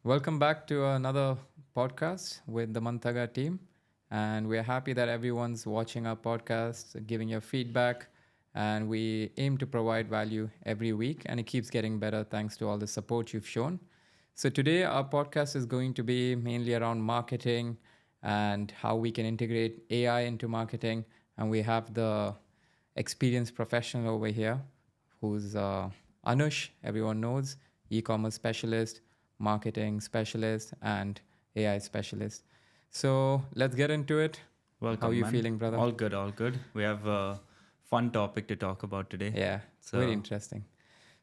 Welcome back to another podcast with the Mantaga team. And we're happy that everyone's watching our podcast, giving your feedback. And we aim to provide value every week. And it keeps getting better thanks to all the support you've shown. So today, our podcast is going to be mainly around marketing and how we can integrate AI into marketing. And we have the experienced professional over here who's Anush, everyone knows, e-commerce specialist, marketing specialist, and AI specialist. So let's get into it. How are Welcome, you man. feeling, brother? All good, all good. We have a fun topic to talk about today. Yeah, very So, interesting.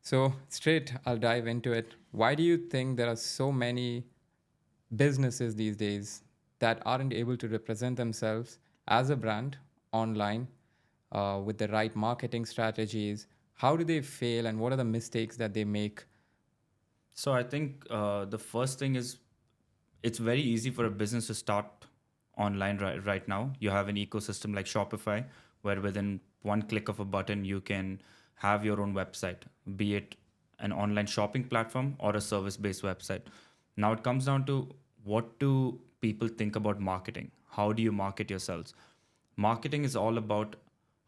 So straight, I'll dive into it. Why do you think there are so many businesses these days that aren't able to represent themselves as a brand online with the right marketing strategies? How do they fail, and what are the mistakes that they make? so, I think the first thing is it's very easy for a business to start online right now. You have an ecosystem like Shopify, where within one click of a button, you can have your own website, be it an online shopping platform or a service based website. Now, it comes down to what do people think about marketing? How do you market yourselves? Marketing is all about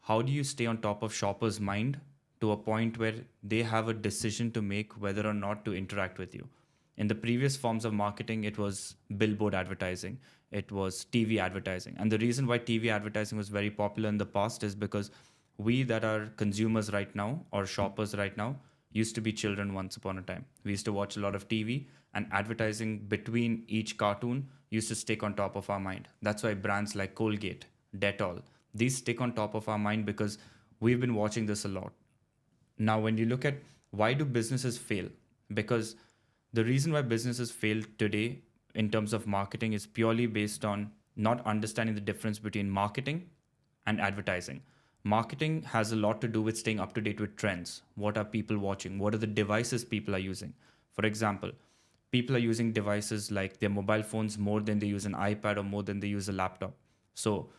how do you stay on top of shoppers' mind to a point where they have a decision to make whether or not to interact with you. In the previous forms of marketing, it was billboard advertising, it was TV advertising. And the reason why TV advertising was very popular in the past is because we that are consumers right now or shoppers right now used to be children once upon a time. We used to watch a lot of TV, and advertising between each cartoon used to stick on top of our mind. That's why brands like Colgate, Dettol, these stick on top of our mind because we've been watching this a lot. Now, when you look at why do businesses fail? Because the reason why businesses fail today in terms of marketing is purely based on not understanding the difference between marketing and advertising. Marketing has a lot to do with staying up to date with trends. What are people watching? What are the devices people are using? For example, people are using devices like their mobile phones more than they use an iPad or more than they use a laptop. So,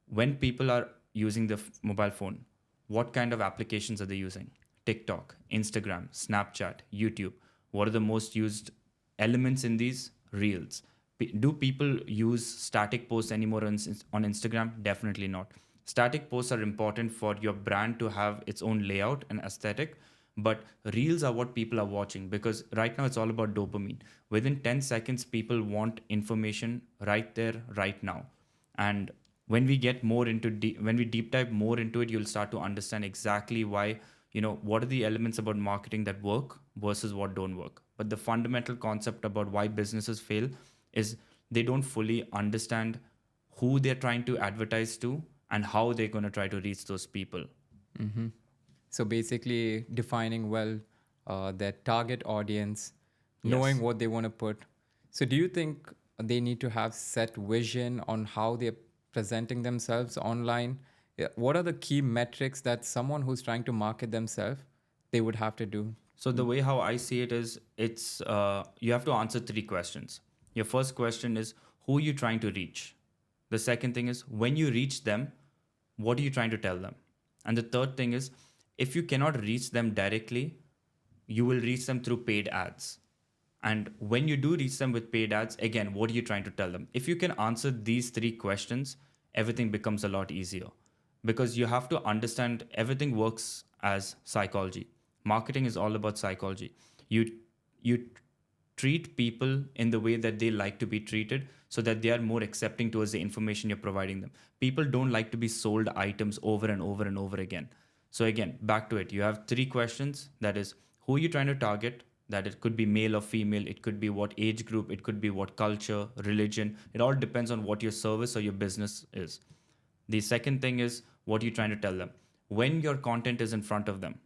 when people are using the mobile phone, what kind of applications are they using? TikTok, Instagram, Snapchat, YouTube. What are the most used elements in these? Reels. Do people use static posts anymore on Instagram? Definitely not. Static posts are important for your brand to have its own layout and aesthetic, but reels are what people are watching because right now it's all about dopamine. Within 10 seconds, people want information right there, right now. And when we get more into when we deep dive more into it, you'll start to understand exactly why, what are the elements about marketing that work versus what don't work. But the fundamental concept about why businesses fail is they don't fully understand who they're trying to advertise to and how they're going to try to reach those people. Hmm. So basically, defining well their target audience, knowing Yes. what they want to put. So, do you think they need to have set vision on how they're presenting themselves online? Yeah, what are the key metrics that someone who's trying to market themselves they would have to do? So the way how I see it is, it's you have to answer three questions. Your first question is who you trying to reach. The second thing is when you reach them, what are you trying to tell them? And the third thing is if you cannot reach them directly, you will reach them through paid ads. And when you do reach them with paid ads, again, what are you trying to tell them? If you can answer these three questions, everything becomes a lot easier because you have to understand everything works as psychology. Marketing is all about psychology. You treat people in the way that they like to be treated so that they are more accepting towards the information you're providing them. People don't like to be sold items over and over and over again. So again, back to it. You have three questions. That is, who you're trying to target, that it could be male or female, it could be what age group, it could be what culture, religion. It all depends on what your service or your business is. The second thing is what you're trying to tell them. When your content is in front of them,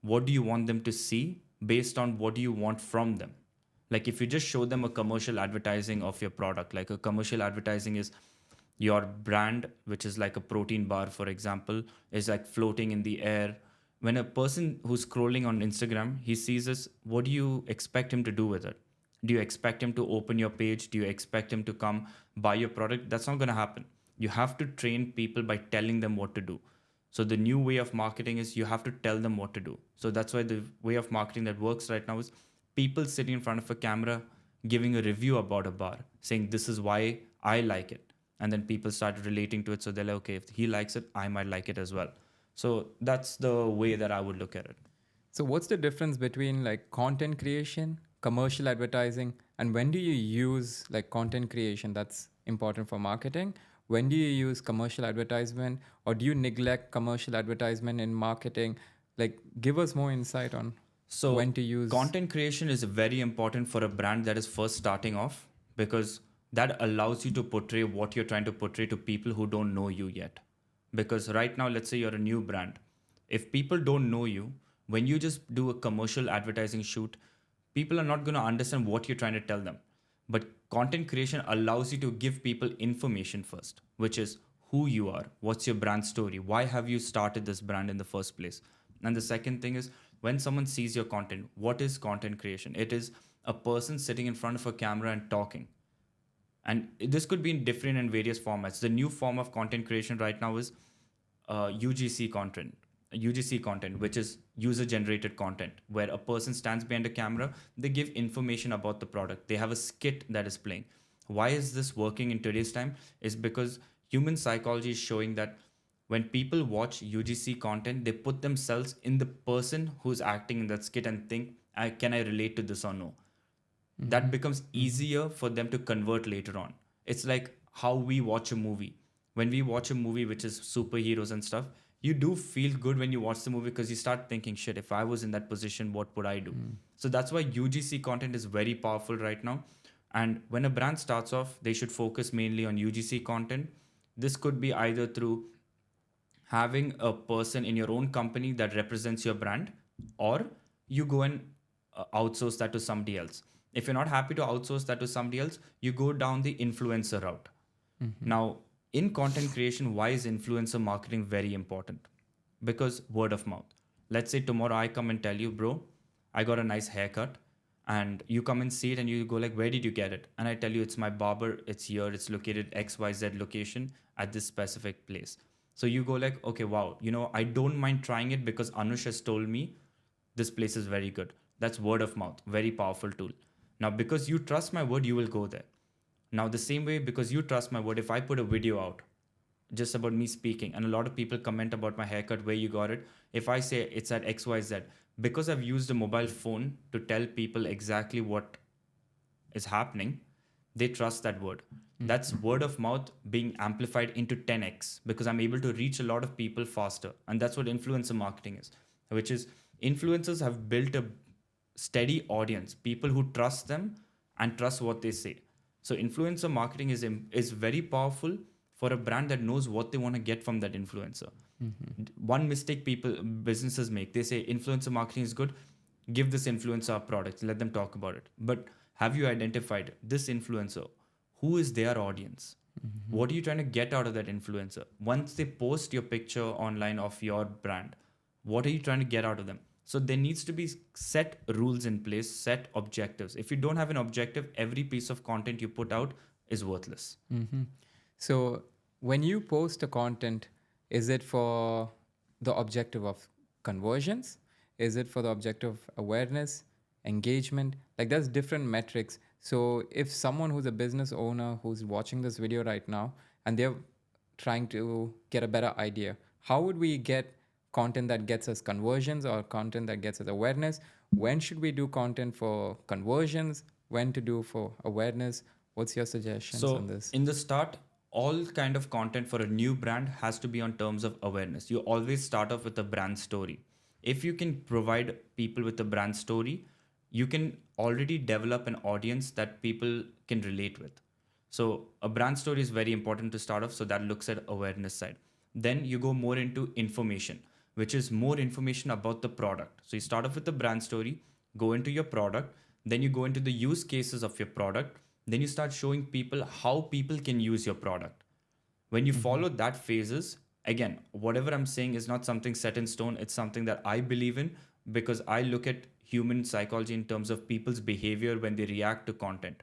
what do you want them to see based on what do you want from them? Like if you just show them a commercial advertising of your product, like a commercial advertising is your brand, which is like a protein bar, for example, is like floating in the air. When a person who's scrolling on Instagram, he sees this, what do you expect him to do with it? Do you expect him to open your page? Do you expect him to come buy your product? That's not going to happen. You have to train people by telling them what to do. So the new way of marketing is you have to tell them what to do. So that's why the way of marketing that works right now is people sitting in front of a camera. giving a review about a bar, saying this is why I like it. And then people start relating to it. So they're like, okay, if he likes it, I might like it as well. So that's the way that I would look at it. So what's the difference between like content creation, commercial advertising, and when do you use like content creation that's important for marketing? When do you use commercial advertisement, or do you neglect commercial advertisement in marketing? Like give us more insight on So when to use. content creation is very important for a brand that is first starting off, because that allows you to portray what you're trying to portray to people who don't know you yet. Because right now, let's say you're a new brand. If people don't know you, when you just do a commercial advertising shoot, people are not going to understand what you're trying to tell them. But content creation allows you to give people information first, which is who you are, what's your brand story, why have you started this brand in the first place. And the second thing is, when someone sees your content, what is content creation? It is a person sitting in front of a camera and talking. And this could be in different and various formats. The new form of content creation right now is UGC content, which is user generated content, where a person stands behind a camera, they give information about the product, they have a skit that is playing. Why is this working in today's time? Is because human psychology is showing that when people watch UGC content, they put themselves in the person who's acting in that skit and think, can I relate to this or no? That becomes easier for them to convert later on. It's like how we watch a movie. When we watch a movie which is superheroes and stuff, you do feel good when you watch the movie because you start thinking, shit, if I was in that position, what would I do? So that's why UGC content is very powerful right now. And when a brand starts off, they should focus mainly on UGC content. This could be either through having a person in your own company that represents your brand, or you go and outsource that to somebody else. If you're not happy to outsource that to somebody else, you go down the influencer route. Now, in content creation, why is influencer marketing very important? Because word of mouth. Let's say tomorrow I come and tell you, bro, I got a nice haircut, and you come and see it and you go like, where did you get it? And I tell you, it's my barber, it's here, it's located XYZ location at this specific place. So you go like, okay, wow, I don't mind trying it because Anush has told me this place is very good. That's word of mouth, very powerful tool. Now, because you trust my word, you will go there. Now, the same way, because you trust my word, if I put a video out just about me speaking, and a lot of people comment about my haircut, where you got it, if I say it's at XYZ, because I've used a mobile phone to tell people exactly what is happening, they trust that word. That's word of mouth being amplified into 10x, because I'm able to reach a lot of people faster. And that's what influencer marketing is, which is influencers have built a steady audience, people who trust them and trust what they say. So influencer marketing is very powerful for a brand that knows what they want to get from that influencer. One mistake businesses make, they say influencer marketing is good, give this influencer our products, let them talk about it. But have you identified this influencer? Who is their audience? What are you trying to get out of that influencer? Once they post your picture online of your brand, what are you trying to get out of them? So there needs to be set rules in place, set objectives. If you don't have an objective, every piece of content you put out is worthless. So when you post a content, is it for the objective of conversions? Is it for the objective of awareness, engagement? Like there's different metrics. So if someone who's a business owner who's watching this video right now and they're trying to get a better idea, how would we get content that gets us conversions or content that gets us awareness? When should we do content for conversions? When to do for awareness? What's your suggestions on So this? in the start, all kind of content for a new brand has to be on terms of awareness. You always start off with a brand story. If you can provide people with a brand story, you can already develop an audience that people can relate with. So a brand story is very important to start off. So that looks at awareness side. Then you go more into information, which is more information about the product. So you start off with the brand story, go into your product, then you go into the use cases of your product, then you start showing people how people can use your product. When you follow that phases, again, whatever I'm saying is not something set in stone. It's something that I believe in, because I look at human psychology in terms of people's behavior when they react to content.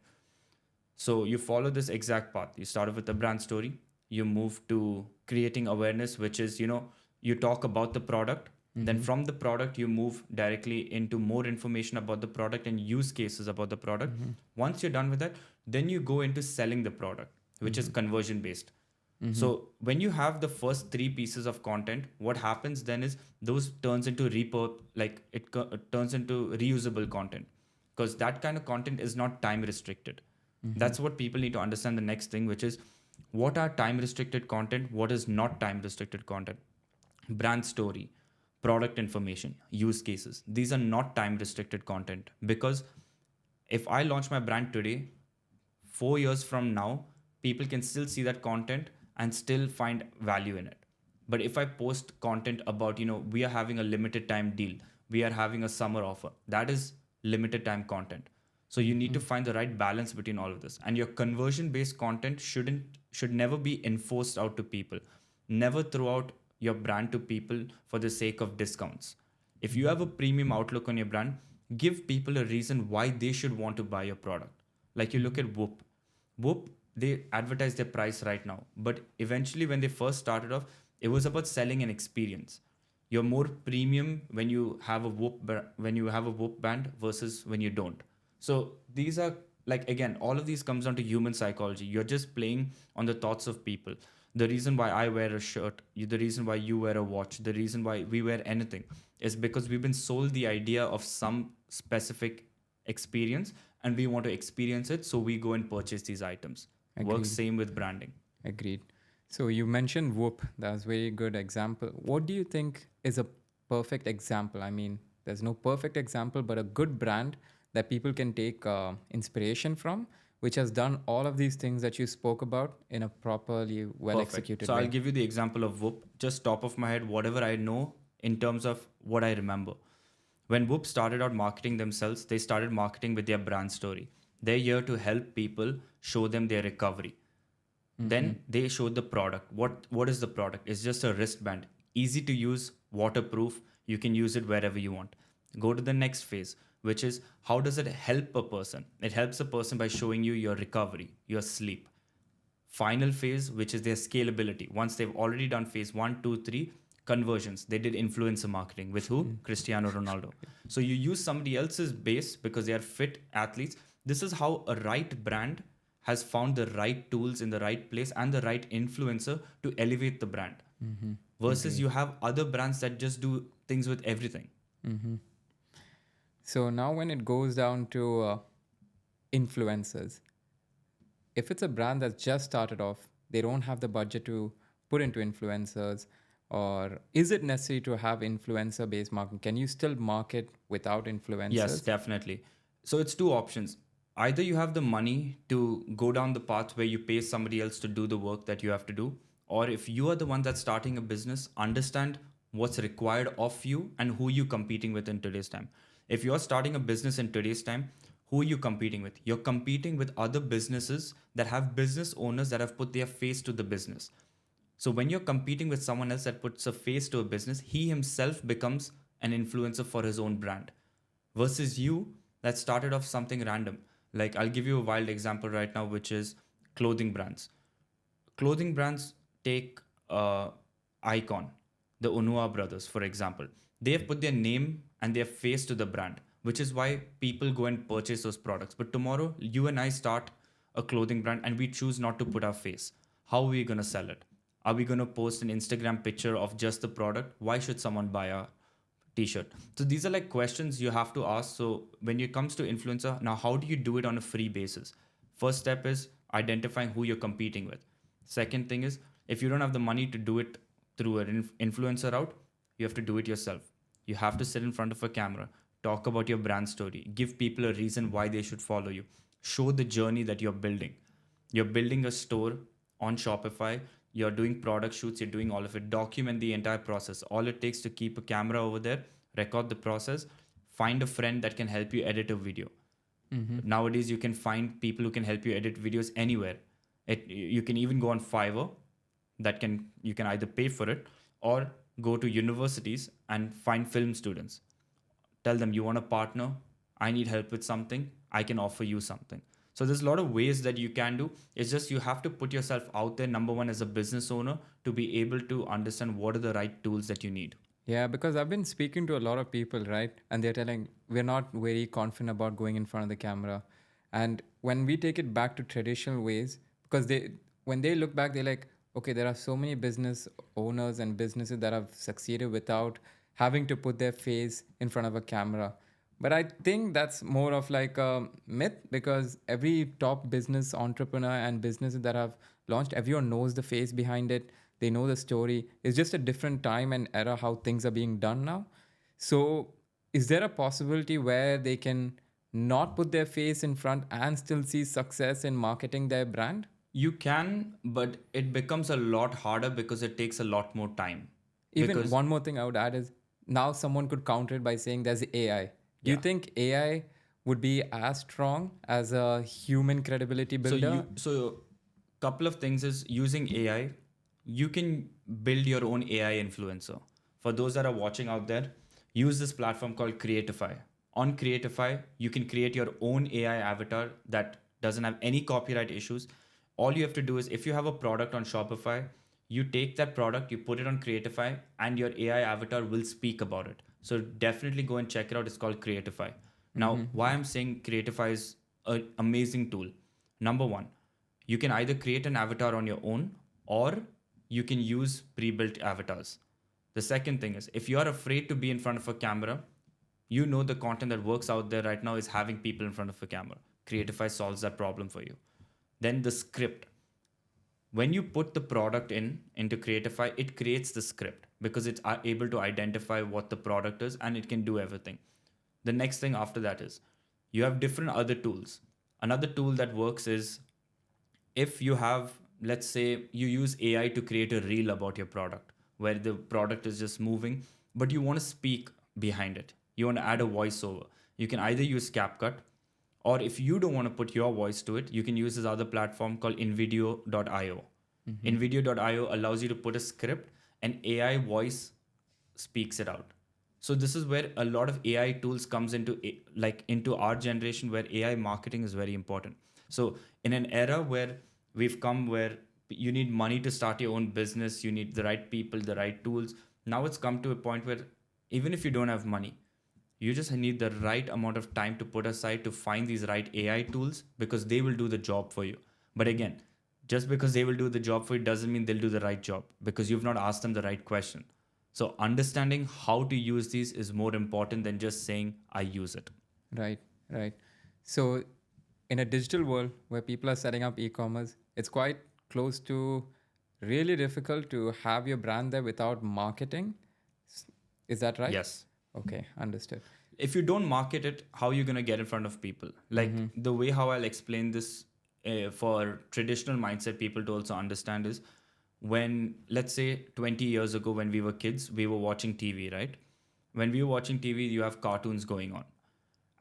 So you follow this exact path. You start off with a brand story, you move to creating awareness, which is, you talk about the product, Then from the product, you move directly into more information about the product and use cases about the product. Once you're done with that, then you go into selling the product, which is conversion based. So when you have the first three pieces of content, what happens then is those turns into it turns into reusable content, because that kind of content is not time restricted. That's what people need to understand. The next thing, which is what are time restricted content, what is not time restricted content. Brand story, product information, use cases, these are not time restricted content, because if I launch my brand today, 4 years from now, people can still see that content and still find value in it. But if I post content about, we are having a limited time deal, we are having a summer offer, that is limited time content. So you need to find the right balance between all of this. And your conversion based content should never be enforced out to people. Never throw out your brand to people for the sake of discounts. If you have a premium outlook on your brand, give people a reason why they should want to buy your product. Like you look at Whoop. Whoop, they advertise their price right now. But eventually, when they first started off, it was about selling an experience. You're more premium when you have a Whoop band versus when you don't. So these are, like, again, all of these comes down to human psychology. You're just playing on the thoughts of people. The reason why I wear a shirt, the reason why you wear a watch, the reason why we wear anything is because we've been sold the idea of some specific experience and we want to experience it. So we go and purchase these items. Agreed. Works same with branding. Agreed. So you mentioned Whoop. That was a very good example. What do you think is a perfect example? I mean, there's no perfect example, but a good brand that people can take inspiration from, which has done all of these things that you spoke about in a properly well executed So way. I'll give you the example of Whoop. Just top of my head, whatever I know in terms of what I remember. When Whoop started out marketing themselves, they started marketing with their brand story. They're here to help people, show them their recovery. Then they showed the product. What is the product? It's just a wristband. Easy to use, waterproof. You can use it wherever you want. Go to the next phase, which is how does it help a person? It helps a person by showing you your recovery, your sleep. Final phase, which is their scalability. Once they've already done phase 1, 2, 3, conversions. They did influencer marketing with who? Cristiano Ronaldo. So you use somebody else's base because they are fit athletes. This is how a right brand has found the right tools in the right place and the right influencer to elevate the brand. Versus you have other brands that just do things with everything. So now when it goes down to influencers, if it's a brand that's just started off, they don't have the budget to put into influencers, or is it necessary to have influencer based marketing? Can you still market without influencers? Yes, definitely. So it's two options. Either you have the money to go down the path where you pay somebody else to do the work that you have to do, or if you are the one that's starting a business, understand what's required of you and who you're competing with in today's time. If you're starting a business in today's time, who are you competing with? You're competing with other businesses that have business owners that have put their face to the business. So when you're competing with someone else that puts a face to a business, he himself becomes an influencer for his own brand. Versus you that started off something random. Like I'll give you a wild example right now, which is clothing brands. Clothing brands take Icon, the Onua brothers, for example. They have put their name and their face to the brand, which is why people go and purchase those products. But tomorrow, you and I start a clothing brand and we choose not to put our face. How are we going to sell it? Are we going to post an Instagram picture of just the product? Why should someone buy a t-shirt? So these are like questions you have to ask. So when it comes to influencer, now how do you do it on a free basis? First step is identifying who you're competing with. Second thing is, if you don't have the money to do it through an influencer route, you have to do it yourself. You have to sit in front of a camera, talk about your brand story, give people a reason why they should follow you, show the journey that you're building. You're building a store on Shopify, you're doing product shoots, you're doing all of it, document the entire process. All it takes to keep a camera over there, record the process, find a friend that can help you edit a video. Nowadays, you can find people who can help you edit videos anywhere. You can even go on Fiverr, you can either pay for it or go to universities and find film students. Tell them you want a partner, I need help with something, I can offer you something. So there's a lot of ways that you can do. It's just you have to put yourself out there, number one, as a business owner, to be able to understand what are the right tools that you need. Yeah, because I've been speaking to a lot of people, right? And they're telling we're not very confident about going in front of the camera. And when we take it back to traditional ways, because when they look back, they're like, okay, there are so many business owners and businesses that have succeeded without having to put their face in front of a camera. But I think that's more of like a myth because every top business entrepreneur and businesses that have launched, everyone knows the face behind it. They know the story. It's just a different time and era how things are being done now. So, is there a possibility where they can not put their face in front and still see success in marketing their brand? You can, but it becomes a lot harder because it takes a lot more time. Even Because, one more thing I would add is now someone could counter it by saying there's AI. Do you yeah. think AI would be as strong as a human credibility builder? So couple of things is using AI, you can build your own AI influencer. For those that are watching out there, use this platform called Creatify. On Creatify, you can create your own AI avatar that doesn't have any copyright issues. All you have to do is if you have a product on Shopify, you take that product, you put it on Creatify, and your AI avatar will speak about it. So definitely go and check it out. It's called Creatify. Now, Mm-hmm. why I'm saying Creatify is an amazing tool. Number one, you can either create an avatar on your own or you can use pre-built avatars. The second thing is if you are afraid to be in front of a camera, you know the content that works out there right now is having people in front of a camera. Creatify solves that problem for you. Then the script. When you put the product into Creatify, it creates the script because it's able to identify what the product is and it can do everything. The next thing after that is you have different other tools. Another tool that works is if you have, let's say you use AI to create a reel about your product where the product is just moving, but you want to speak behind it, you want to add a voiceover, you can either use CapCut, or if you don't want to put your voice to it, you can use this other platform called invideo.io. Mm-hmm. Invideo.io allows you to put a script and AI voice speaks it out. So this is where a lot of AI tools comes into like into our generation where AI marketing is very important. So in an era where we've come where you need money to start your own business, you need the right people, the right tools. Now it's come to a point where even if you don't have money, you just need the right amount of time to put aside to find these right AI tools because they will do the job for you. But again, just because they will do the job for you doesn't mean they'll do the right job because you've not asked them the right question. So understanding how to use these is more important than just saying I use it. Right, right. So, in a digital world where people are setting up e-commerce, it's quite close to really difficult to have your brand there without marketing. S- Is that right? Yes. Okay, understood. If you don't market it, how are you going to get in front of people? Like Mm-hmm. the way how I'll explain this for traditional mindset people to also understand is when, let's say 20 years ago, when we were kids, we were watching TV, right? When we were watching TV, you have cartoons going on.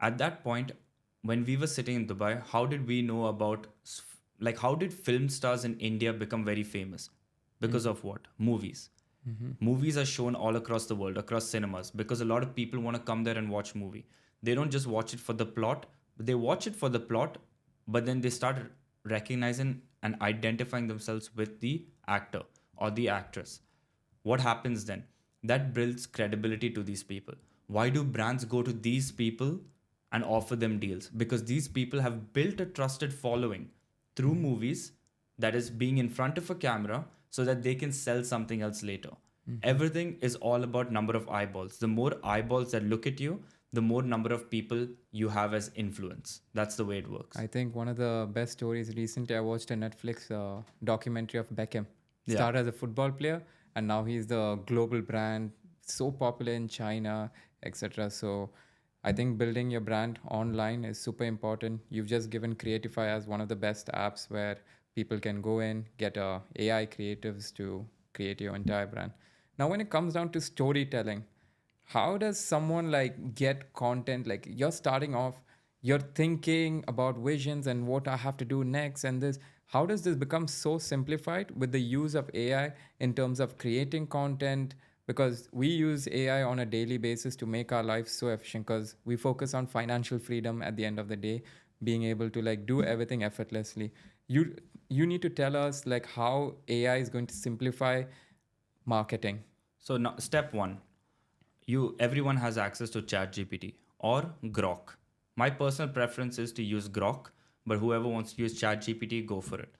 At that point, when we were sitting in Dubai, how did we know about, like, how did film stars in India become very famous? Because of what? Movies. Mm-hmm. Movies are shown all across the world, across cinemas, because a lot of people want to come there and watch movie. They don't just watch it for the plot, but they watch it for the plot, but then they start recognizing and identifying themselves with the actor or the actress. What happens then? That builds credibility to these people. Why do brands go to these people and offer them deals? Because these people have built a trusted following through Mm-hmm. movies, that is being in front of a camera so that they can sell something else later. Mm-hmm. Everything is all about number of eyeballs. The more eyeballs that look at you, the more number of people you have as influence. That's the way it works. I think one of the best stories recently, I watched a Netflix documentary of Beckham. Yeah. Started as a football player, and now he's the global brand, so popular in China, etc. So I think building your brand online is super important. You've just given Creatify as one of the best apps where people can go in, get AI creatives to create your entire brand. Now, when it comes down to storytelling, how does someone like get content? Like you're starting off, you're thinking about visions and what I have to do next and this. How does this become so simplified with the use of AI in terms of creating content? Because we use AI on a daily basis to make our lives so efficient because we focus on financial freedom at the end of the day, being able to like do everything effortlessly. You you need to tell us like how AI is going to simplify marketing. So now, step one, everyone has access to ChatGPT or Grok. My personal preference is to use Grok, but whoever wants to use ChatGPT, go for it.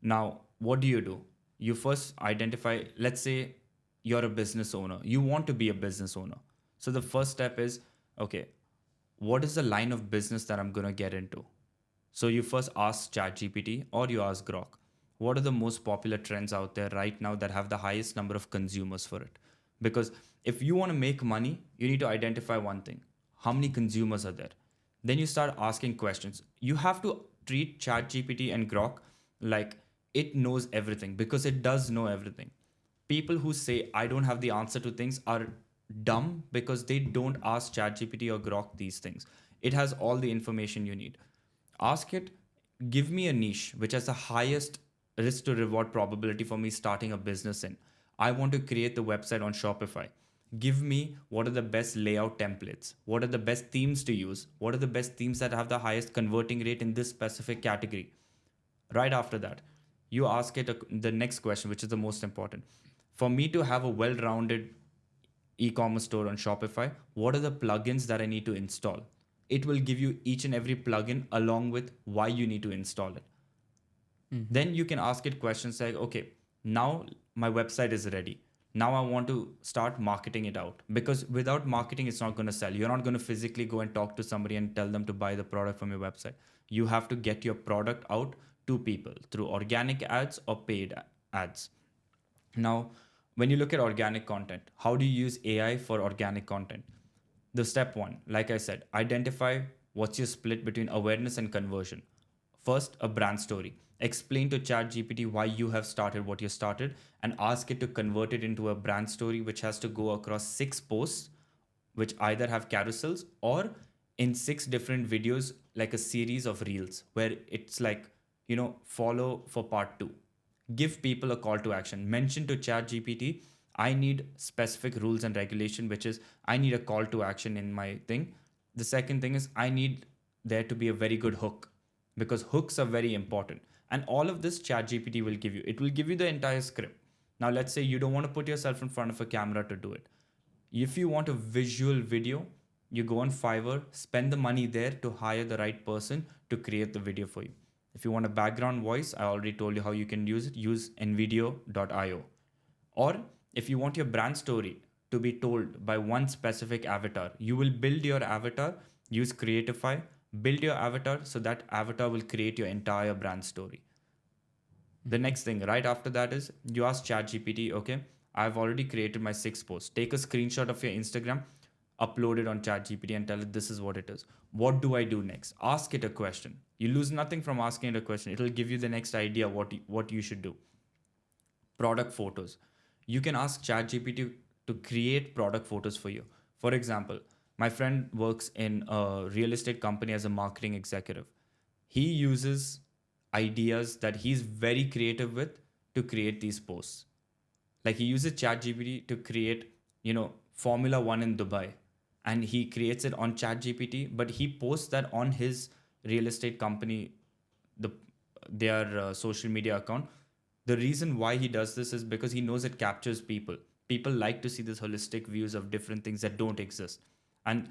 Now, what do? You first identify, let's say you're a business owner. You want to be a business owner. So the first step is, okay, what is the line of business that I'm going to get into? So you first ask ChatGPT or you ask Grok, what are the most popular trends out there right now that have the highest number of consumers for it? Because if you want to make money, you need to identify one thing: how many consumers are there? Then you start asking questions. You have to treat ChatGPT and Grok like it knows everything, because it does know everything. People who say I don't have the answer to things are dumb, because they don't ask ChatGPT or Grok these things. It has all the information you need. Ask it, give me a niche which has the highest risk to reward probability for me starting a business in. I want to create the website on Shopify. Give me what are the best layout templates, what are the best themes to use, what are the best themes that have the highest converting rate in this specific category. Right after that, you ask it the next question, which is the most important. For me to have a well rounded e-commerce store on Shopify, what are the plugins that I need to install? It will give you each and every plugin along with why you need to install it. Then you can ask it questions like, okay, now my website is ready. Now I want to start marketing it out, because without marketing, it's not going to sell. You're not going to physically go and talk to somebody and tell them to buy the product from your website. You have to get your product out to people through organic ads or paid ads. Now, when you look at organic content, how do you use AI for organic content? The step one, like I said, identify what's your split between awareness and conversion. First, a brand story. Explain to ChatGPT why you have started what you started, and ask it to convert it into a brand story which has to go across 6 posts, which either have carousels or in 6 different videos, like a series of reels where it's like, follow for part two. Give people a call to action. Mention to ChatGPT, I need specific rules and regulation, which is I need a call to action in my thing. The second thing is I need there to be a very good hook, because hooks are very important. And all of this ChatGPT will give you. It will give you the entire script. Now, let's say you don't want to put yourself in front of a camera to do it. If you want a visual video, you go on Fiverr, spend the money there to hire the right person to create the video for you. If you want a background voice, I already told you how you can use it. Use nvidio.io. Or if you want your brand story to be told by one specific avatar, you will build your avatar, use Creatify, build your avatar so that avatar will create your entire brand story. The next thing right after that is you ask ChatGPT, okay, I've already created my 6 posts. Take a screenshot of your Instagram, upload it on ChatGPT and tell it this is what it is. What do I do next? Ask it a question. You lose nothing from asking it a question. It'll give you the next idea what you should do. Product photos. You can ask ChatGPT to create product photos for you. For example, my friend works in a real estate company as a marketing executive. He uses ideas that he's very creative with to create these posts. Like he uses ChatGPT to create, Formula One in Dubai, and he creates it on ChatGPT, but he posts that on his real estate company, the their social media account. The reason why he does this is because he knows it captures people. People like to see this holistic views of different things that don't exist, and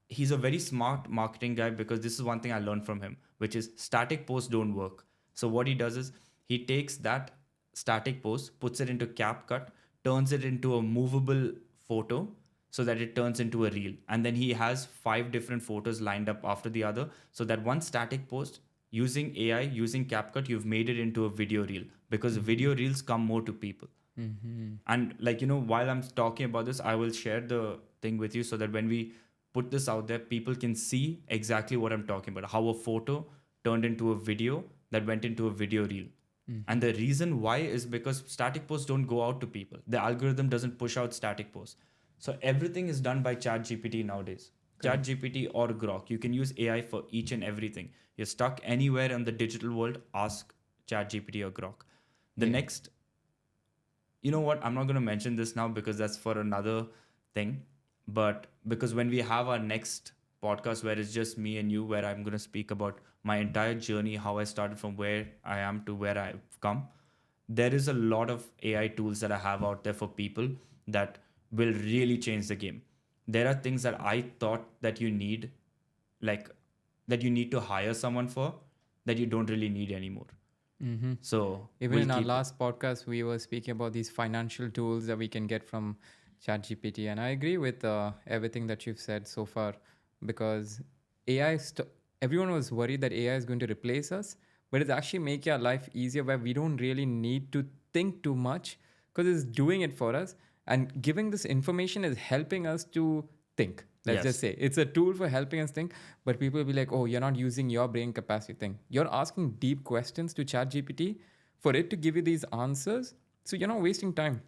he's a very smart marketing guy, because this is one thing I learned from him, which is static posts don't work. So what he does is he takes that static post, puts it into CapCut, turns it into a movable photo so that it turns into a reel. And then he has 5 different photos lined up after the other, so that one static post, using AI, using CapCut, you've made it into a video reel, because video reels come more to people. And while I'm talking about this, I will share the thing with you so that when we put this out there, people can see exactly what I'm talking about, how a photo turned into a video that went into a video reel. And the reason why is because static posts don't go out to people. The algorithm doesn't push out static posts. So everything is done by ChatGPT nowadays. Correct. ChatGPT or Grok. You can use AI for each and everything. You're stuck anywhere in the digital world, ask ChatGPT or Grok. The Yeah. next, you know what? I'm not going to mention this now because that's for another thing. But because when we have our next podcast where it's just me and you, where I'm going to speak about my entire journey, how I started from where I am to where I've come, there is a lot of AI tools that I have out there for people that will really change the game. there are things that I thought that you need, like that you need to hire someone for, that you don't really need anymore. Mm-hmm. So Even we'll in our keep last podcast, we were speaking about these financial tools that we can get from ChatGPT, and I agree with everything that you've said so far because AI. Everyone was worried that AI is going to replace us, but it's actually making our life easier where we don't really need to think too much because it's doing it for us, and giving this information is helping us to think. Let's just yes. say it's a tool for helping us think, but people will be like, "Oh, you're not using your brain capacity thing. You're asking deep questions to ChatGPT for it to give you these answers, so you're not wasting time."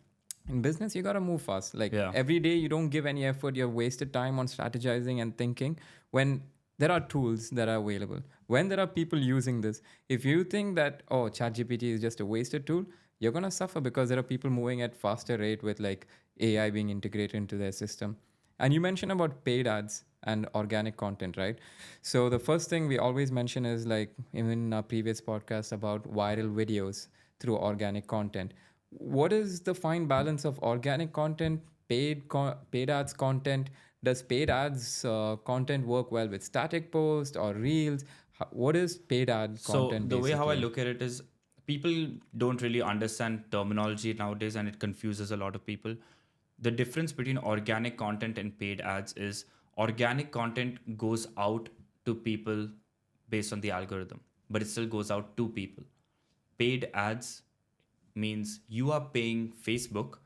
In business, you gotta move fast. Like Yeah. every day, you don't give any effort. You've wasted time on strategizing and thinking when there are tools that are available. When there are people using this, if you think that ChatGPT is just a wasted tool, you're gonna suffer because there are people moving at faster rate with like AI being integrated into their system. And you mentioned about paid ads and organic content, right? So the first thing we always mention is like even in our previous podcast about viral videos through organic content. What is the fine balance of organic content, paid ads content? Does paid ads content work well with static posts or reels? What is paid ad So content the way how I basically? look at it is, people don't really understand terminology nowadays, and it confuses a lot of people. The difference between organic content and paid ads is, organic content goes out to people based on the algorithm, but it still goes out to people. Paid ads means you are paying Facebook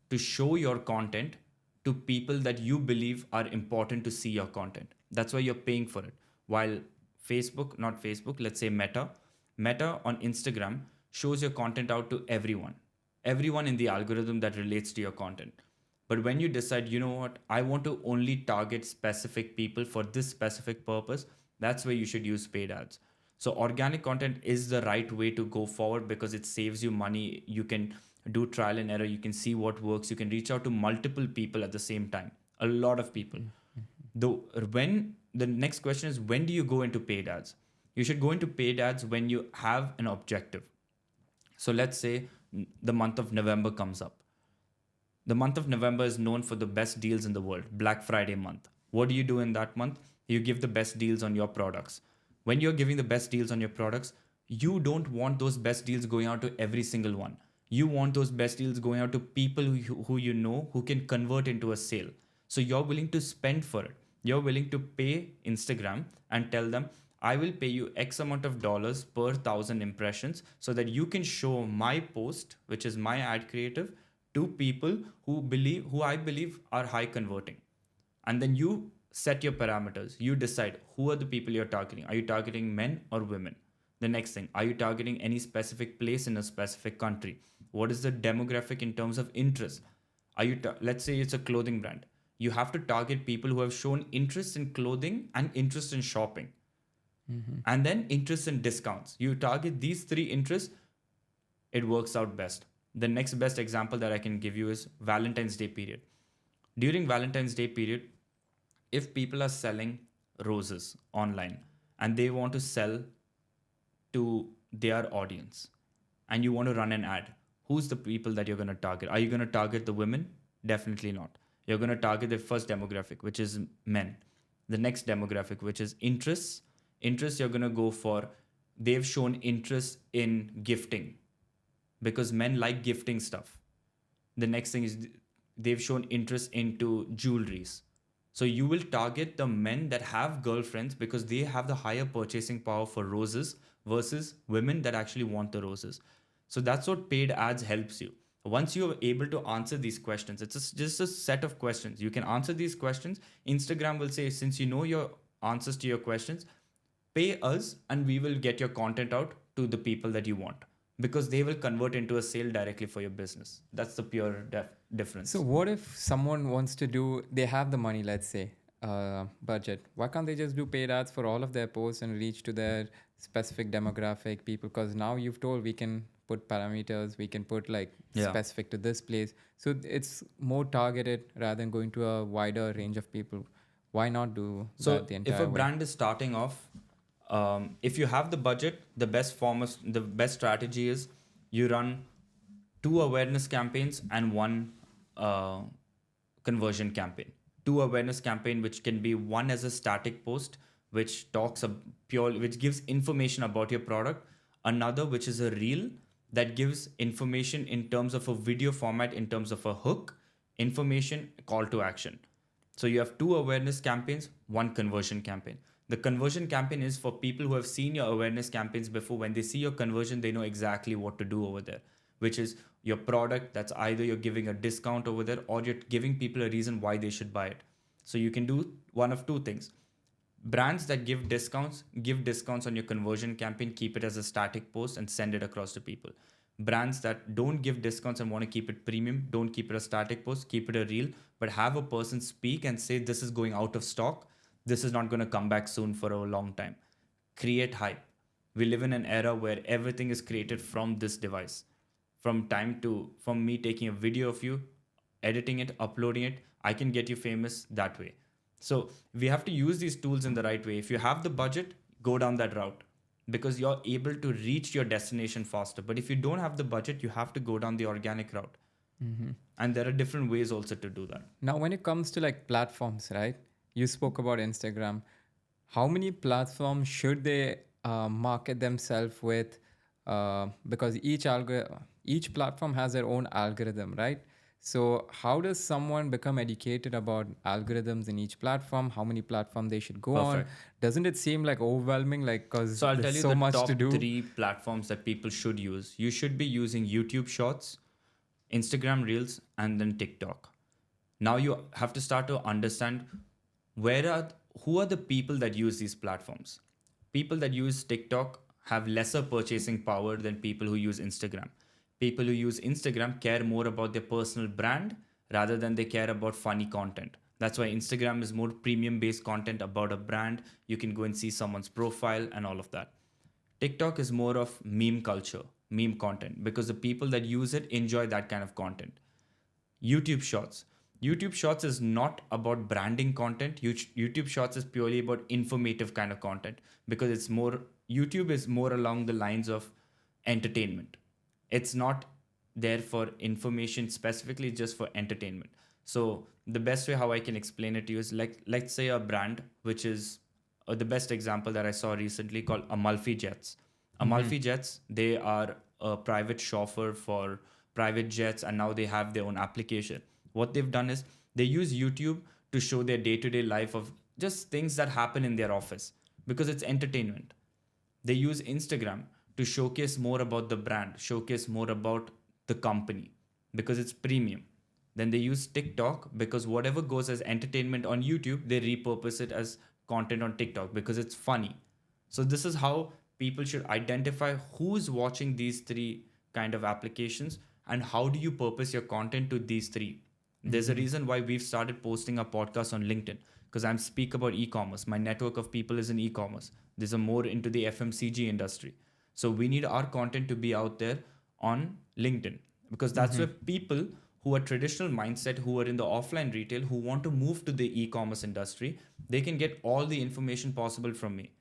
to show your content to people that you believe are important to see your content. That's why you're paying for it. While Facebook, not Facebook, let's say Meta on Instagram shows your content out to everyone in the algorithm that relates to your content. But when you decide, you know what, I want to only target specific people for this specific purpose, that's where you should use paid ads. So organic content is the right way to go forward because it saves you money. You can do trial and error. You can see what works. You can reach out to multiple people at the same time. A lot of people. Though when the next question is, when do you go into paid ads? You should go into paid ads when you have an objective. So let's say the month of November comes up. The month of November is known for the best deals in the world, Black Friday month. What do you do in that month? You give the best deals on your products. When you're giving the best deals on your products, you don't want those best deals going out to every single one. You want those best deals going out to people who you know who can convert into a sale. So you're willing to spend for it. You're willing to pay Instagram and tell them, I will pay you X amount of dollars per thousand impressions so that you can show my post, which is my ad creative, to people who I believe are high converting. And then you set your parameters. You decide who are the people you're targeting. Are you targeting men or women? The next thing, are you targeting any specific place in a specific country? What is the demographic in terms of interest? Let's say it's a clothing brand. You have to target people who have shown interest in clothing and interest in shopping, Mm-hmm. and then interest in discounts. You target these three interests, it works out best. The next best example that I can give you is Valentine's Day period. During Valentine's Day period, if people are selling roses online and they want to sell to their audience and you want to run an ad, who's the people that you're going to target? Are you going to target the women? Definitely not. You're going to target the first demographic, which is men. The next demographic, which is interests. Interests, you're going to go for, they've shown interest in gifting because men like gifting stuff. The next thing is they've shown interest into jewelries. So you will target the men that have girlfriends because they have the higher purchasing power for roses versus women that actually want the roses. So that's what paid ads helps you. Once you're able to answer these questions, just a set of questions. You can answer these questions. Instagram will say, since you know your answers to your questions, pay us and we will get your content out to the people that you want, because they will convert into a sale directly for your business. That's the pure So difference. what if someone wants to do? They have the money, let's say, budget. Why can't they just do paid ads for all of their posts and reach to their specific demographic people? Because now you've told we can put parameters, we can put like Yeah. specific to this place. So it's more targeted rather than going to a wider range of people. Why not do So that the if a entire way? brand is starting off, if you have the budget, the best strategy is you run two awareness campaigns and one uh, conversion campaign. two awareness campaign, which can be one as a static post, which talks a which gives information about your product. Another, which is a reel that gives information in terms of a video format, in terms of a hook, information, call to action. So you have two awareness campaigns, one conversion campaign. The conversion campaign is for people who have seen your awareness campaigns before. When they see your conversion, they know exactly what to do over there, which is your product. That's either you're giving a discount over there or you're giving people a reason why they should buy it. So you can do one of two things. Brands that give discounts on your conversion campaign, keep it as a static post and send it across to people. Brands that don't give discounts and want to keep it premium, don't keep it a static post, keep it a reel, but have a person speak and say, this is going out of stock. This is not going to come back soon for a long time. Create hype. We live in an era where everything is created from this device. From me taking a video of you, editing it, uploading it, I can get you famous that way. So we have to use these tools in the right way. If you have the budget, go down that route because you're able to reach your destination faster. But if you don't have the budget, you have to go down the organic route. And there are different ways also to do that. Now, when it comes to like platforms, right? You spoke about Instagram. How many platforms should they market themselves with? Because each platform has their own algorithm, right? So how does someone become educated about algorithms in each platform? How many platforms they should go on? Perfect. Doesn't it seem like overwhelming? Like, because So I'll tell there's you so the much to top do. three platforms that people should use. You should be using YouTube Shorts, Instagram Reels, and then TikTok. Now you have to start to understand who are the people that use these platforms. People that use TikTok have lesser purchasing power than people who use Instagram. People who use Instagram care more about their personal brand rather than they care about funny content. That's why Instagram is more premium based content about a brand. You can go and see someone's profile and all of that. TikTok is more of meme culture, meme content, because the people that use it enjoy that kind of content. YouTube Shorts. YouTube Shorts is not about branding content. YouTube Shorts is purely about informative kind of content because YouTube is more along the lines of entertainment. It's not there for information specifically, just for entertainment. So the best way how I can explain it to you is like, let's say a brand, which is the best example that I saw recently called Amalfi Jets. Amalfi Jets, they are a private chauffeur for private jets and now they have their own application. What they've done is they use YouTube to show their day-to-day life of just things that happen in their office because it's entertainment. They use Instagram to showcase more about the brand, showcase more about the company because it's premium. Then they use TikTok because whatever goes as entertainment on YouTube, they repurpose it as content on TikTok because it's funny. So this is how people should identify who's watching these three kind of applications and how do you purpose your content to these three. There's a reason why we've started posting our podcast on LinkedIn because I'm speak about e-commerce. My network of people is in e-commerce. There's a more into the FMCG industry. So we need our content to be out there on LinkedIn because that's where people who are traditional mindset, who are in the offline retail, who want to move to the e-commerce industry, they can get all the information possible from me.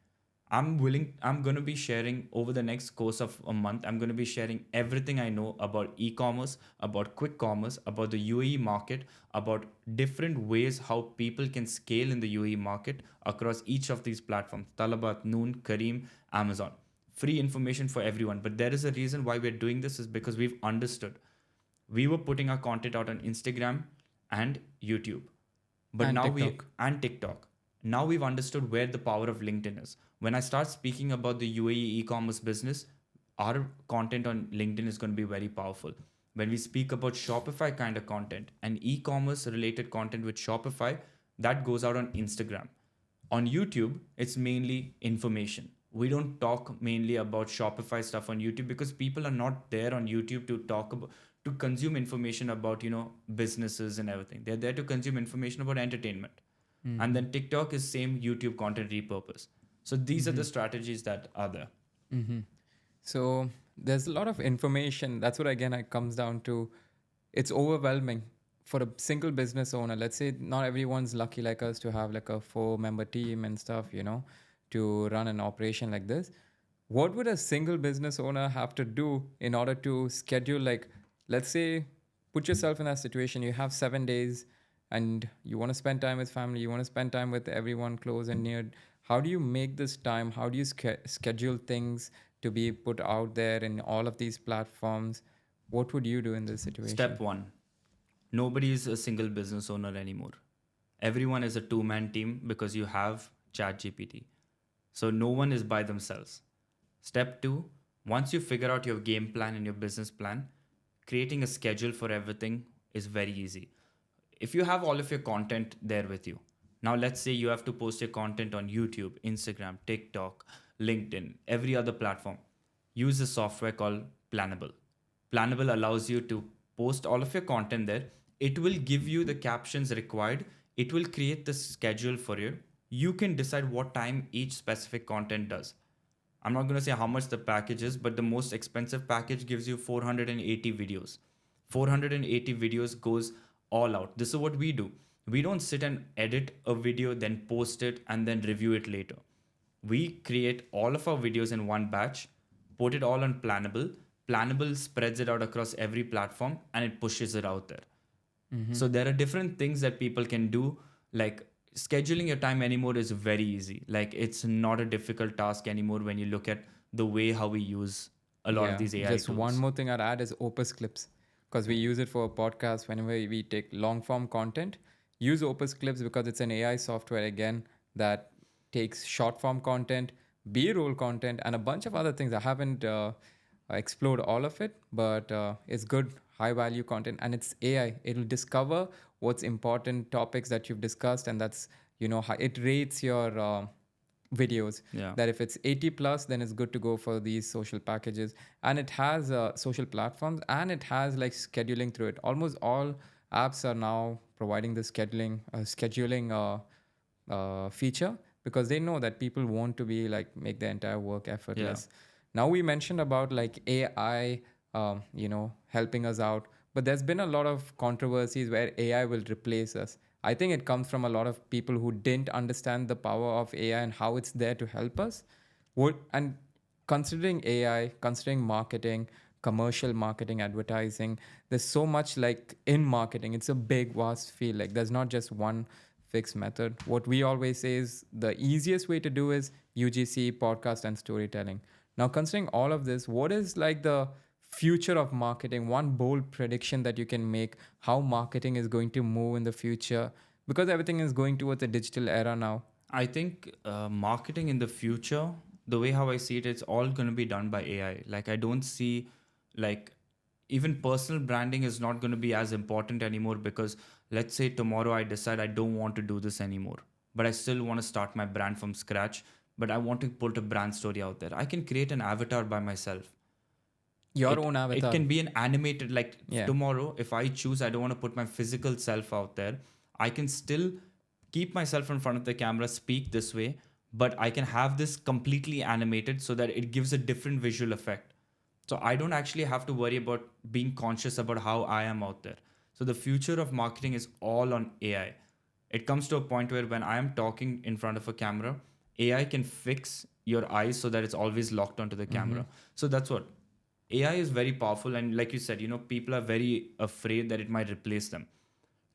I'm going to be sharing over the next course of a month, I'm going to be sharing everything I know about e-commerce, about quick commerce, about the UAE market, about different ways how people can scale in the UAE market across each of these platforms, Talabat, Noon, Kareem, Amazon. Free information for everyone. But there is a reason why we're doing this is because we've understood. We were putting our content out on Instagram and YouTube. But And now TikTok. and TikTok. Now we've understood where the power of LinkedIn is. When I start speaking about the UAE e-commerce business, our content on LinkedIn is going to be very powerful. When we speak about Shopify kind of content and e-commerce related content with Shopify, that goes out on Instagram. On YouTube, it's mainly information. We don't talk mainly about Shopify stuff on YouTube because people are not there on YouTube to talk about to consume information about businesses and everything. They're there to consume information about entertainment. And then TikTok is same YouTube content repurpose. So these are the strategies that are there. So there's a lot of information. That's what again it comes down to. It's overwhelming for a single business owner. Let's say not everyone's lucky like us to have like a 4-member team and stuff, to run an operation like this. What would a single business owner have to do in order to schedule, like, let's say, put yourself in that situation. You have 7 days and you want to spend time with family, you want to spend time with everyone close and near. How do you make this time? How do you schedule things to be put out there in all of these platforms? What would you do in this situation? Step one, nobody is a single business owner anymore. Everyone is a two-man team because you have ChatGPT. So no one is by themselves. Step two, once you figure out your game plan and your business plan, creating a schedule for everything is very easy. If you have all of your content there with you, now let's say you have to post your content on YouTube, Instagram, TikTok, LinkedIn, every other platform, use a software called Planable. Planable allows you to post all of your content there. It will give you the captions required. It will create the schedule for you. You can decide what time each specific content does. I'm not going to say how much the package is, but the most expensive package gives you 480 videos. 480 videos goes all out. This is what we do. We don't sit and edit a video, then post it, and then review it later. We create all of our videos in one batch, put it all on Planable. Planable spreads it out across every platform and it pushes it out there. So there are different things that people can do. Like scheduling your time anymore is very easy. Like it's not a difficult task anymore when you look at the way how we use a lot of Yeah, these AI just one tools. more thing I'd add is Opus Clips, because we use it for a podcast whenever we take long form content. Use Opus Clips because it's an AI software again that takes short form content, B-roll content, and a bunch of other things. I haven't explored all of it, but it's good high value content, and it's AI. It'll discover what's important topics that you've discussed, and that's it rates your videos, Yeah. that if it's 80 plus, then it's good to go for these social packages. And it has social platforms, and it has like scheduling through it. Almost all apps are now providing the scheduling feature, because they know that people want to be like make the entire work Yeah. effortless. Now we mentioned about like AI helping us out, but there's been a lot of controversies where AI will replace us. I think it comes from a lot of people who didn't understand the power of AI and how it's there to help us. And considering AI, considering marketing, commercial marketing, advertising, there's so much like in marketing. It's a big, vast field. Like there's not just one fixed method. What we always say is the easiest way to do is UGC, podcast, and storytelling. Now, considering all of this, what is like the future of marketing? One bold prediction that you can make how marketing is going to move in the future, because everything is going towards a digital era now. I think marketing in the future, the way how I see it, it's all going to be done by AI. Like I don't see, like, even personal branding is not going to be as important anymore because let's say tomorrow I decide I don't want to do this anymore, but I still want to start my brand from scratch, but I want to put a brand story out there. I can create an avatar by myself. Your it own it avatar. can be an animated, like Yeah. tomorrow if I choose I don't want to put my physical self out there, I can still keep myself in front of the camera, speak this way, but I can have this completely animated so that it gives a different visual effect. So I don't actually have to worry about being conscious about how I am out there. So the future of marketing is all on AI. It comes to a point where when I am talking in front of a camera, AI can fix your eyes so that it's always locked onto the Mm-hmm. camera. So that's what AI is very powerful. And like you said, people are very afraid that it might replace them.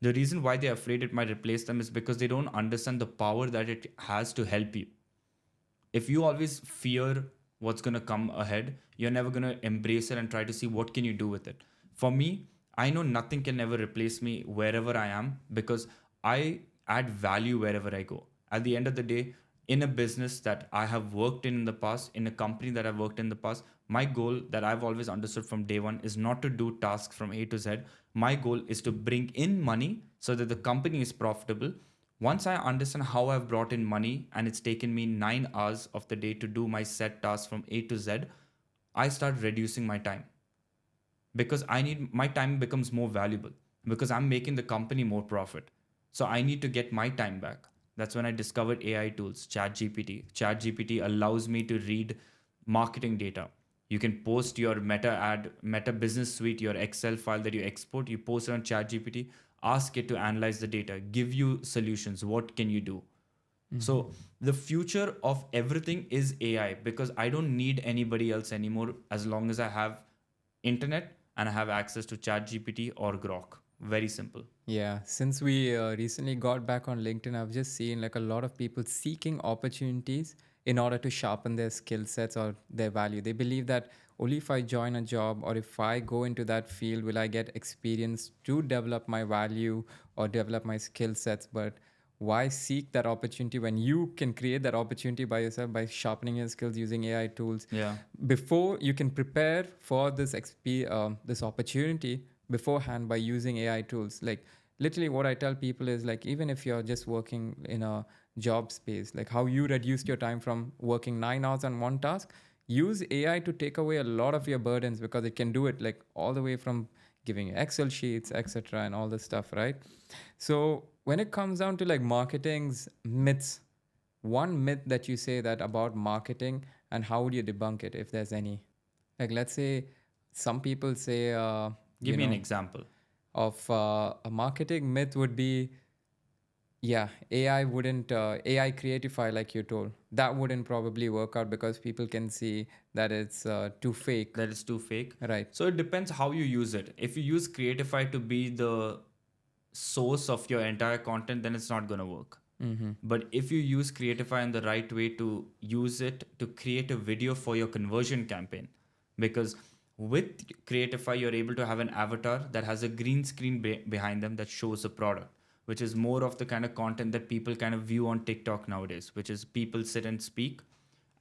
The reason why they're afraid it might replace them is because they don't understand the power that it has to help you. If you always fear what's going to come ahead, you're never going to embrace it and try to see what can you do with it. For me, I know nothing can ever replace me wherever I am because I add value wherever I go. At the end of the day, in a business that I have worked in the past, in a company that I've worked in the past, my goal that I've always understood from day one is not to do tasks from A to Z. My goal is to bring in money so that the company is profitable. Once I understand how I've brought in money and it's taken me 9 hours of the day to do my set tasks from A to Z, I start reducing my time because I need my time becomes more valuable because I'm making the company more profit. So I need to get my time back. That's when I discovered AI tools, ChatGPT. ChatGPT allows me to read marketing data. You can post your meta ad, meta business suite, your Excel file that you export, you post it on ChatGPT, ask it to analyze the data, give you solutions. What can you do? Mm-hmm. So the future of everything is AI because I don't need anybody else anymore as long as I have internet and I have access to ChatGPT or Grok. Very simple. Yeah, since we recently got back on LinkedIn, I've just seen like a lot of people seeking opportunities in order to sharpen their skill sets or their value. They believe that only if I join a job or if I go into that field will I get experience to develop my value or develop my skill sets. But why seek that opportunity when you can create that opportunity by yourself by sharpening your skills using AI tools? Yeah. Before you can prepare for this opportunity beforehand by using AI tools. Like literally what I tell people is like even if you're just working in a job space, like how you reduced your time from working 9 hours on one task, use AI to take away a lot of your burdens because it can do it like all the way from giving you Excel sheets, etc., and all this stuff, right? So when it comes down to like marketing's myths, one myth that you say that about marketing and how would you debunk it if there's any? Like let's say some people say, Give me an example. of a marketing myth would be, yeah, AI wouldn't, AI creatify like you told, that wouldn't probably work out because people can see that it's too fake, That is too fake. right? So it depends how you use it. If you use Creatify to be the source of your entire content, then it's not going to work. Mm-hmm. But if you use Creatify in the right way to use it to create a video for your conversion campaign, because with Creatify, you're able to have an avatar that has a green screen behind them that shows a product, which is more of the kind of content that people kind of view on TikTok nowadays, which is people sit and speak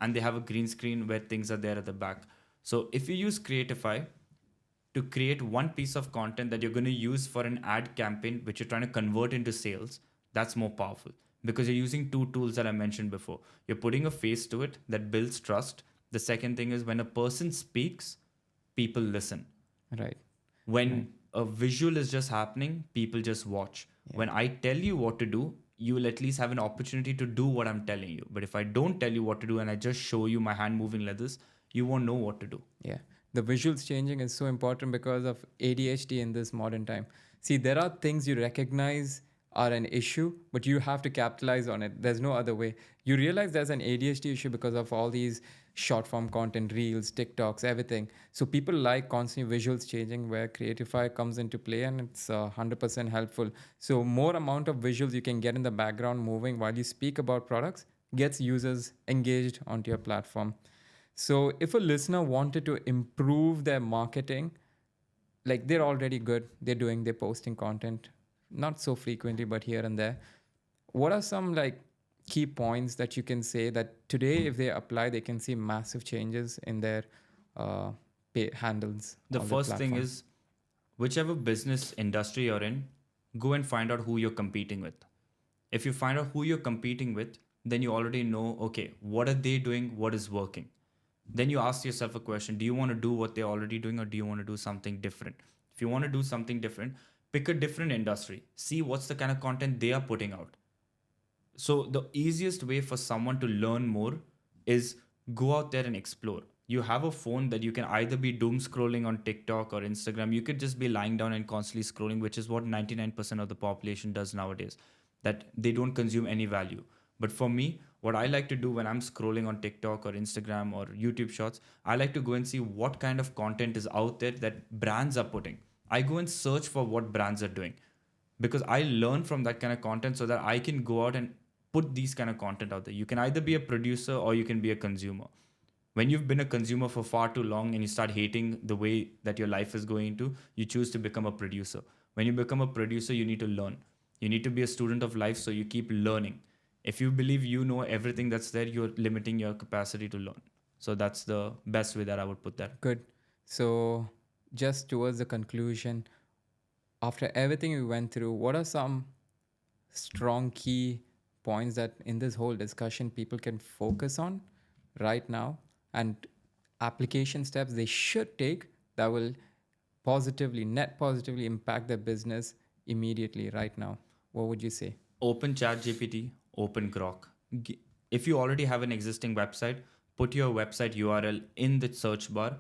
and they have a green screen where things are there at the back. So if you use Creatify to create one piece of content that you're going to use for an ad campaign which you're trying to convert into sales, that's more powerful because you're using two tools that I mentioned before. You're putting a face to it that builds trust. The second thing is when a person speaks, people listen. Right. When Right. a visual is just happening, people just watch. Yeah. When I tell you what to do, you will at least have an opportunity to do what I'm telling you. But if I don't tell you what to do and I just show you my hand moving like this, you won't know what to do. Yeah. The visuals changing is so important because of ADHD in this modern time. See, there are things you recognize are an issue, but you have to capitalize on it. There's no other way. You realize there's an ADHD issue because of all these short form content, reels, TikToks, everything. So people like constant visuals changing where Creatify comes into play and it's 100% helpful. So more amount of visuals you can get in the background moving while you speak about products gets users engaged onto your platform. So if a listener wanted to improve their marketing, like they're already good, they're posting content, not so frequently, but here and there. What are some like key points that you can say that today, if they apply, they can see massive changes in their uh, handles The on the first thing platform? is whichever business industry you're in, go and find out who you're competing with. If you find out who you're competing with, then you already know, okay, what are they doing? What is working? Then you ask yourself a question: do you want to do what they're already doing, or do you want to do something different? If you want to do something different, pick a different industry. See what's the kind of content they are putting out. So the easiest way for someone to learn more is go out there and explore. You have a phone that you can either be doom scrolling on TikTok or Instagram. You could just be lying down and constantly scrolling, which is what 99% of the population does nowadays. That they don't consume any value. But for me, what I like to do when I'm scrolling on TikTok or Instagram or YouTube Shorts, I like to go and see what kind of content is out there that brands are putting. I go and search for what brands are doing because I learn from that kind of content so that I can go out and put these kind of content out there. You can either be a producer or you can be a consumer. When you've been a consumer for far too long and you start hating the way that your life is going to, you choose to become a producer. When you become a producer, you need to learn. You need to be a student of life, so you keep learning. If you believe you know everything that's there, you're limiting your capacity to learn. So that's the best way that I would put that. Good. So just towards the conclusion, after everything we went through, what are some strong key points that in this whole discussion people can focus on right now and application steps they should take that will net positively impact their business immediately right now? What would you say? Open ChatGPT, open Grok. If you already have an existing website, put your website URL in the search bar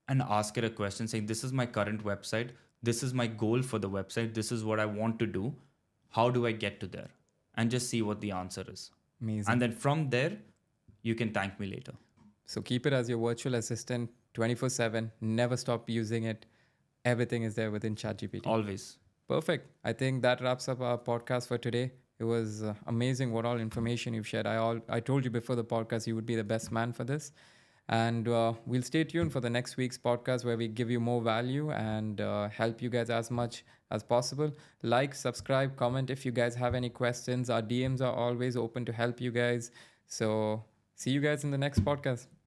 and ask it a question saying, this is my current website. This is my goal for the website. This is what I want to do. How do I get to there? And just see what the answer is. Amazing. And then from there, you can thank me later. So keep it as your virtual assistant 24/7. Never stop using it. Everything is there within ChatGPT. Always. Perfect. I think that wraps up our podcast for today. It was amazing what all information you've shared. I told you before the podcast you would be the best man for this. And we'll stay tuned for the next week's podcast where we give you more value and help you guys as much as possible. Like, subscribe, comment if you guys have any questions. Our DMs are always open to help you guys. So, see you guys in the next podcast.